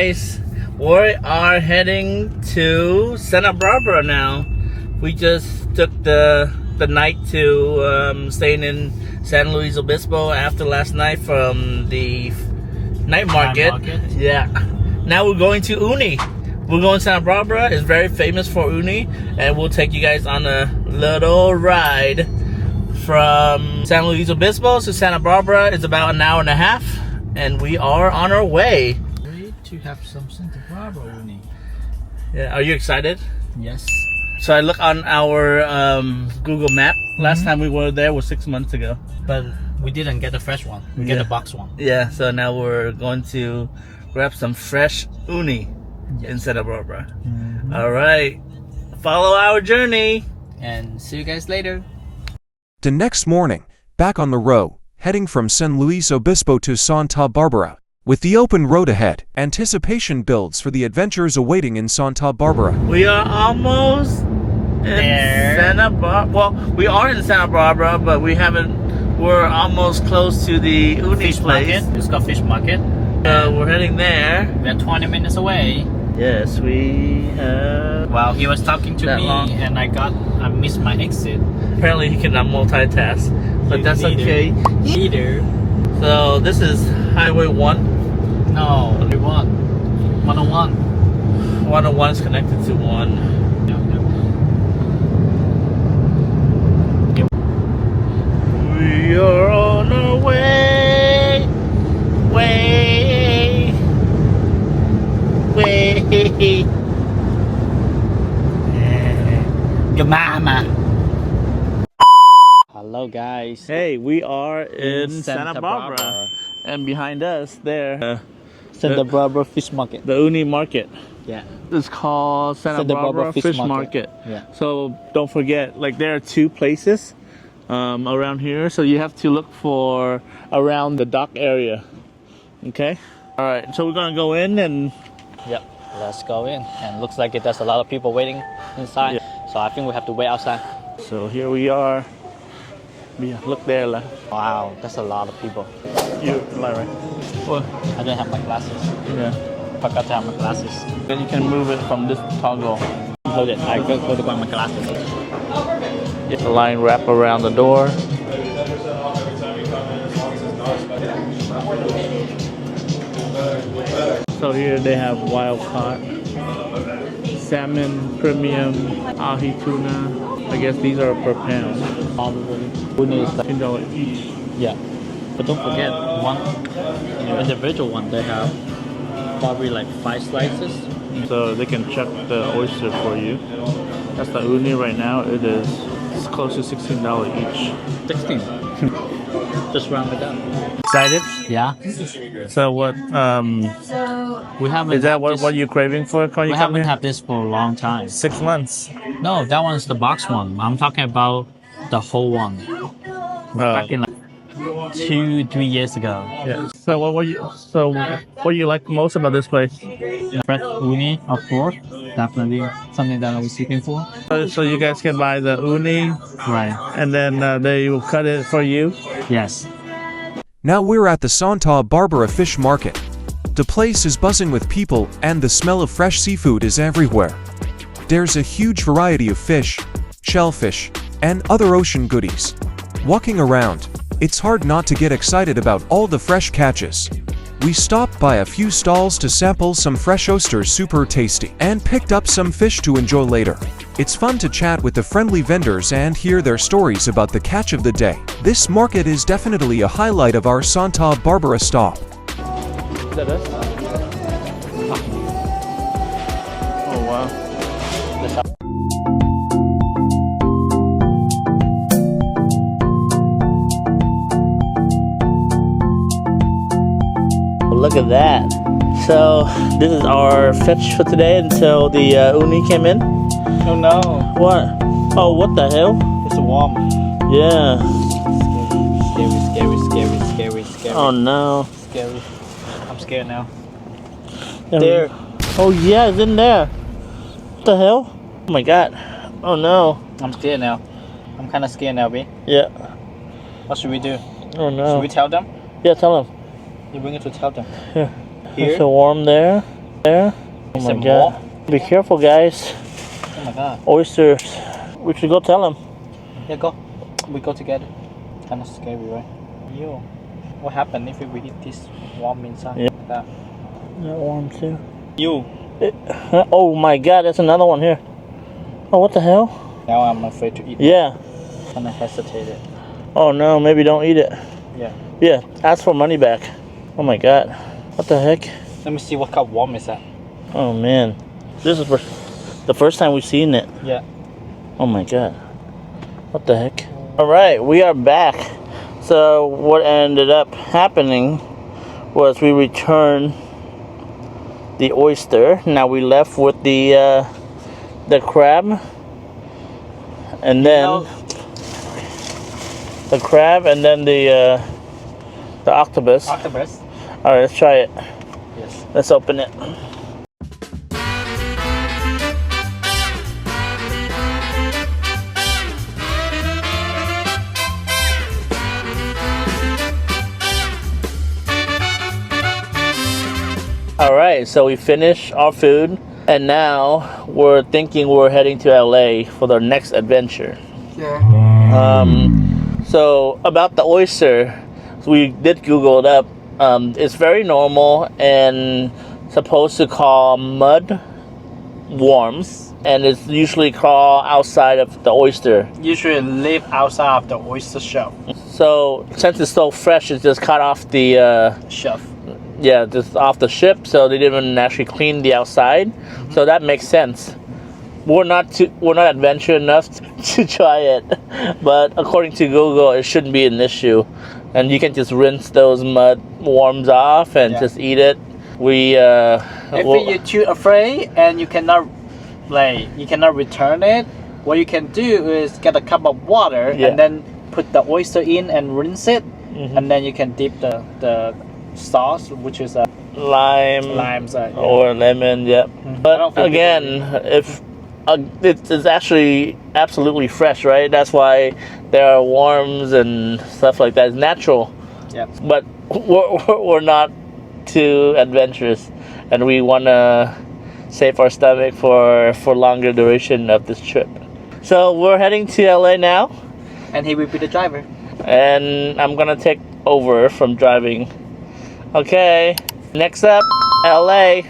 guys, we are heading to Santa Barbara now. We just took the night to staying in San Luis Obispo after last night from the night market. Yeah. Now we're going to Uni. We're going to Santa Barbara. It's very famous for Uni, and we'll take you guys on a little ride from San Luis Obispo to Santa Barbara. It's about an hour and a half, and we are on our way. To have some Santa Barbara Uni. Yeah, are you excited? Yes. So I look on our Google map. Last time we were there was 6 months ago. But we didn't get the fresh one. We get the box one. Yeah, so now we're going to grab some fresh uni in Santa Barbara. All right, follow our journey. And see you guys later. The next morning, back on the road, heading from San Luis Obispo to Santa Barbara. With the open road ahead, anticipation builds for the adventures awaiting in Santa Barbara. We are almost in Santa Barbara. Well, we are in Santa Barbara, but we haven't. We're almost close to the uni Fish place. market. It's called Fish Market. We're heading there. We're 20 minutes away. Yes, we have. Wow, he was talking to me and I missed my exit. Apparently he cannot multitask, but that's okay. Either. So this is Highway 1. No, only 101. 101 is connected to 1. No. We are on our way. Your mama. Hello guys. Hey, we are in Santa Barbara. And behind us there, Santa Barbara Fish Market. the Uni Market. Yeah. It's called Santa Barbara Fish Market. Yeah. So don't forget, like there are 2 places around here. So you have to look for around the dock area. Okay? All right, so we're gonna go in and... Yep, let's go in. And looks like there's a lot of people waiting inside. Yeah. So I think we have to wait outside. So here we are. Yeah, look there. Wow, that's a lot of people. You, right? What? I don't have my glasses. Yeah. Forgot to have my glasses. Then you can move it from this toggle. Hold it. I go to buy my glasses. Get the line wrap around the door. So here they have wild caught, salmon, premium, ahi tuna. I guess these are per pound. Uni is like, $10 each. yeah. But don't forget, one individual one, they have probably like 5 slices. So they can check the oyster for you. That's the uni right now. It's close to $16 each. 16. Just round it up. Excited? Yeah. So what? We haven't. Is that what you're craving for? We haven't had this for a long time. 6 months. No, that one's the box one. I'm talking about the whole one. Back in like 2-3 years ago. Yeah. So what you like most about this place? Fresh uni, of course. Definitely something that I was looking for. So you guys can buy the uni, Right. and then they will cut it for you. Yes. Now we're at the Santa Barbara Fish Market. The place is buzzing with people and the smell of fresh seafood is everywhere. There's a huge variety of fish, shellfish, and other ocean goodies. Walking around, it's hard not to get excited about all the fresh catches. We stopped by a few stalls to sample some fresh oysters, super tasty, and picked up some fish to enjoy later. It's fun to chat with the friendly vendors and hear their stories about the catch of the day. This market is definitely a highlight of our Santa Barbara stop. Is that us? Oh wow. Look at that. So this is our fetch for today until the uni came in. Oh no. What? Oh, what the hell? It's a worm. Yeah. Scary. Oh no. Scary. I'm scared now. There. Oh yeah, it's in there. What the hell? Oh my god. Oh no. I'm scared now. I'm kind of scared now, B. Yeah. What should we do? Oh no. Should we tell them? Yeah, tell them. You bring it to tell them. Yeah. Here? There's a worm there. There. Oh my god. Be careful, guys. Oh my god. Oysters. We should go tell him. Yeah, go. We go together. Kind of scary, right? Yo. What happened if we hit this worm inside? Yeah. Like that? That worm too. You. Oh my god, there's another one here. Oh, what the hell? Now I'm afraid to eat. Yeah. Kind of hesitated. Oh no, maybe don't eat it. Yeah. Yeah, ask for money back. Oh my god. What the heck? Let me see what kind of worm is that. Oh man. This is the first time we've seen it. Yeah. Oh my god. What the heck? Alright, we are back. So what ended up happening was we returned the oyster. Now we left with the crab. And then the crab and then the octopus. Octopus. Alright, let's try it. Yes. Let's open it. Alright, so we finished our food and now we're thinking we're heading to LA for the next adventure. Yeah. So about the oyster, we did Google it up. It's very normal and supposed to call mud worms, and it's usually called outside of the oyster. Usually live outside of the oyster shell. So since it's so fresh, it's just cut off the Shelf. yeah, just off the ship. So they didn't actually clean the outside. So that makes sense. We're not adventurous enough to try it, but according to Google, it shouldn't be an issue, and you can just rinse those mud worms off and just eat it. If you're too afraid and you cannot return it, what you can do is get a cup of water and then put the oyster in and rinse it, and then you can dip the sauce, which is limes or lemon. Yeah, but again, if it's actually absolutely fresh, right? That's why there are worms and stuff like that. It's natural. Yeah. But we're not too adventurous, and we want to save our stomach for longer duration of this trip. So we're heading to LA now, and he will be the driver. and I'm gonna take over from driving. Okay, next up, LA.